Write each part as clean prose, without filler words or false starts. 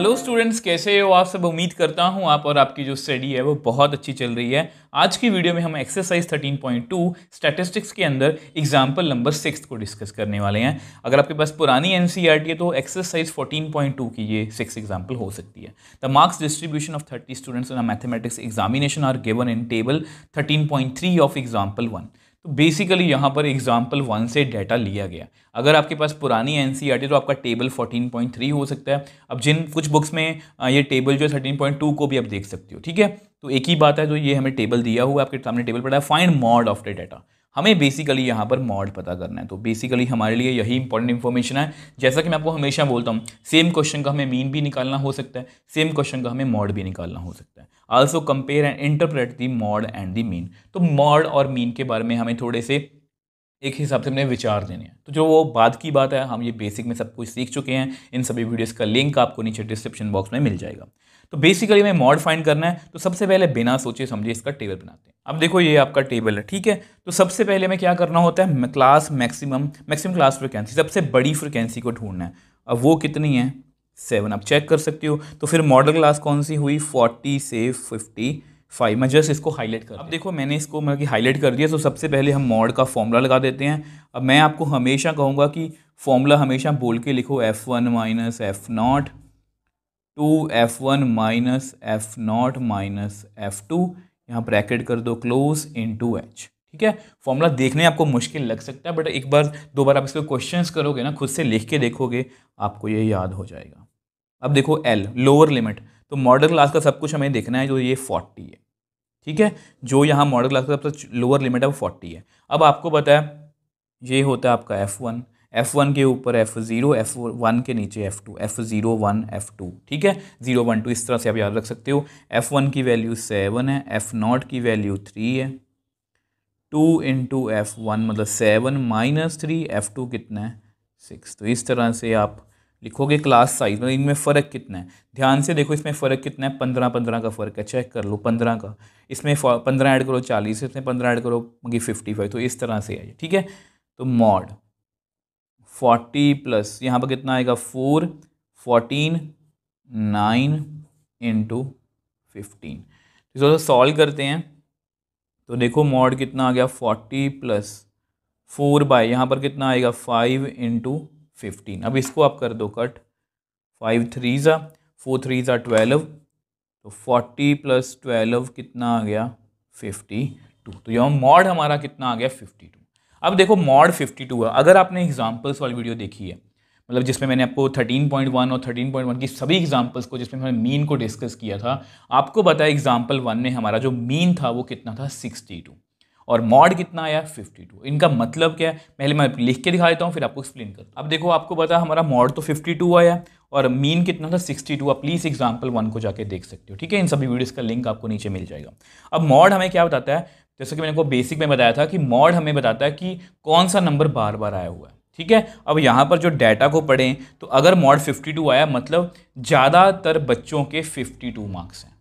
Hello students, कैसे हो आप सब। उम्मीद करता हूं आप और आपकी जो स्टडी है वो बहुत अच्छी चल रही है। आज की वीडियो में हम एक्सरसाइज 13.2 स्टैटिस्टिक्स के अंदर एग्जाम्पल नंबर 6 को डिस्कस करने वाले हैं। अगर आपके पास पुरानी एनसीईआरटी है तो एक्सरसाइज 14.2 की ये 6 एग्जाम्पल हो सकती है। The marks distribution of 30 students in mathematics examination are given in table 13.3 of example 1। तो बेसिकली यहाँ पर एग्जाम्पल 1 से डाटा लिया गया। अगर आपके पास पुरानी एनसीईआरटी तो आपका टेबल 14.3 हो सकता है। अब जिन कुछ बुक्स में ये टेबल जो 13.2 को भी आप देख सकते हो, ठीक है। तो एक ही बात है, जो ये हमें टेबल दिया हुआ है, आपके सामने टेबल पड़ा है, find mod of the data. हमें बेसिकली यहाँ पर मॉड पता करना है। तो बेसिकली हमारे लिए यही इंपॉर्टेंट इन्फॉर्मेशन है। जैसा कि मैं आपको हमेशा बोलता हूँ, सेम क्वेश्चन का हमें मीन भी निकालना हो सकता है, सेम क्वेश्चन का हमें मॉड भी निकालना हो सकता है। Also compare and interpret the mod and the mean. तो मॉड और मीन के बारे में हमें थोड़े से एक हिसाब से अपने विचार देने हैं। तो जो वो बाद की बात है, हम ये बेसिक में सब कुछ सीख चुके हैं। इन सभी वीडियोस का लिंक आपको नीचे डिस्क्रिप्शन बॉक्स में मिल जाएगा। तो बेसिकली हमें मॉड फाइंड करना है, तो सबसे पहले बिना सोचे समझे इसका टेबल बनाते हैं। अब देखो ये आपका टेबल है, ठीक है। तो सबसे पहले हमें क्या करना होता है, क्लास मैक्सिमम क्लास फ्रिक्वेंसी, सबसे बड़ी फ्रिक्वेंसी को ढूंढना है। अब वो कितनी है, 7। आप चेक कर सकते हो। तो फिर मॉडल क्लास कौन सी हुई, 40 से 55। मैं जस्ट इसको हाईलाइट कर, अब देखो मैंने इसको मतलब कि हाईलाइट कर दिया। तो सबसे पहले हम मॉड का फॉर्मूला लगा देते हैं। अब मैं आपको हमेशा कहूँगा कि फॉर्मूला हमेशा बोल के लिखो, F1 minus F0 to F1 minus F0 minus F2, यहाँ ब्रैकेट कर दो क्लोज इनटू H, ठीक है। फॉर्मूला देखने आपको मुश्किल लग सकता है, बट एक बार दो बार आप इसको क्वेश्चंस करोगे ना, खुद से लिख के देखोगे, आपको ये याद हो जाएगा। अब देखो L लोअर लिमिट, तो मॉडल क्लास का सब कुछ हमें देखना है, जो ये 40 है, ठीक है। जो यहाँ मॉडल क्लास का सबसे लोअर लिमिट है वो 40 है। अब आपको पता है ये होता है आपका F1 के ऊपर F0, F1 के नीचे F2, F0 1 F2, ठीक है। 0 1 2 इस तरह से आप याद रख सकते हो। F1 की वैल्यू 7 है, F0 की वैल्यू 3 है। 2 इंटू F1 मतलब 7 माइनस 3, F2 कितना है, 6। तो इस तरह से आप लिखोगे। क्लास साइज मतलब इनमें फ़र्क कितना है, ध्यान से देखो इसमें फ़र्क कितना है, 15 का फ़र्क है, चेक कर लो 15 का। इसमें 15 ऐड करो 40, इसमें 15 ऐड करो 55। तो इस तरह से है, ठीक है। तो मॉड 40 प्लस यहाँ पर कितना आएगा, 4 14 9 इंटू 15। इसको सॉल्व करते हैं तो देखो मॉड कितना आ गया, 40 प्लस 4 बाय यहाँ पर कितना आएगा, 5 इंटू 15। अब इसको आप कर दो कट, 5 3 ज़ा 4 3 ज़ा 12, तो 40 प्लस 12 कितना आ गया, 52। तो यहाँ मॉड हमारा कितना आ गया, 52। अब देखो मॉड 52 है। अगर आपने एग्जाम्पल्स वाली वीडियो देखी है, मतलब जिसमें मैंने आपको 13.1 और 13.1 की सभी एग्जाम्पल्स को, जिसमें हमने मीन को डिस्कस किया था, आपको बताया एग्जाम्पल 1 में हमारा जो मीन था वो कितना था, 62, और मॉड कितना आया, 52। इनका मतलब क्या है, पहले मैं लिख के दिखा देता हूँ फिर आपको एक्सप्लेन कर। अब देखो आपको पता है हमारा मॉड तो 52 आया और मीन कितना था, 62। आप प्लीज़ एग्जाम्पल 1 को जाके देख सकते हो, ठीक है। इन सभी वीडियोस का लिंक आपको नीचे मिल जाएगा। अब मॉड हमें क्या बताता है, जैसे कि मैंने को बेसिक में बताया था कि मॉड हमें बताता है कि कौन सा नंबर बार बार आया हुआ है, ठीक है। अब यहाँ पर जो डाटा को पढ़ें तो अगर मॉड 52 आया मतलब ज़्यादातर बच्चों के 52 मार्क्स हैं,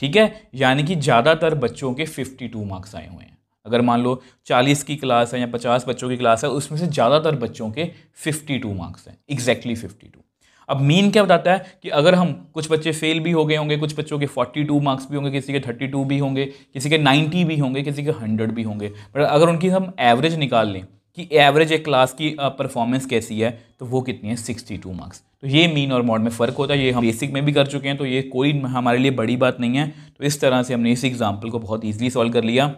ठीक है। यानी कि ज़्यादातर बच्चों के 52 मार्क्स आए हुए हैं। अगर मान लो 40 की क्लास है या 50 बच्चों की क्लास है, उसमें से ज़्यादातर बच्चों के 52 मार्क्स हैं, एग्जैक्टली 52। अब मीन क्या बताता है कि अगर हम कुछ बच्चे फेल भी हो गए होंगे, कुछ बच्चों के 42 मार्क्स भी होंगे, किसी के 32 भी होंगे, किसी के 90 भी होंगे, किसी के 100 भी होंगे, पर अगर उनकी हम एवरेज निकाल लें कि एवरेज एक क्लास की परफॉर्मेंस कैसी है, तो वो कितनी है, 62 मार्क्स। तो ये मीन और मॉड में फ़र्क होता है। ये हम बेसिक में भी कर चुके हैं, तो ये कोई हमारे लिए बड़ी बात नहीं है। तो इस तरह से हमने इस एग्जाम्पल को बहुत ईजिली सॉल्व कर लिया।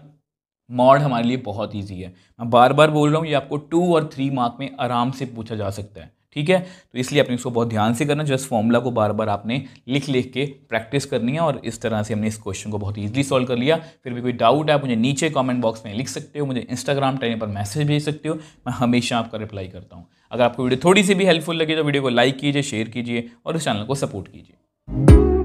मॉड हमारे लिए बहुत ईजी है। मैं बार बार बोल रहा हूँ, ये आपको 2 और 3 मार्क में आराम से पूछा जा सकता है, ठीक है। तो इसलिए आपने इसको बहुत ध्यान से करना, जस्ट फॉर्मूला को बार बार आपने लिख लिख के प्रैक्टिस करनी है। और इस तरह से हमने इस क्वेश्चन को बहुत ईजिली सॉल्व कर लिया। फिर भी कोई डाउट है आप मुझे नीचे कमेंट बॉक्स में लिख सकते हो, मुझे इंस्टाग्राम टाइम पर मैसेज भेज सकते हो, मैं हमेशा आपका रिप्लाई करता हूँ। अगर आपको वीडियो थोड़ी सी भी हेल्पफुल लगी तो वीडियो को लाइक कीजिए, शेयर कीजिए और इस चैनल को सपोर्ट कीजिए।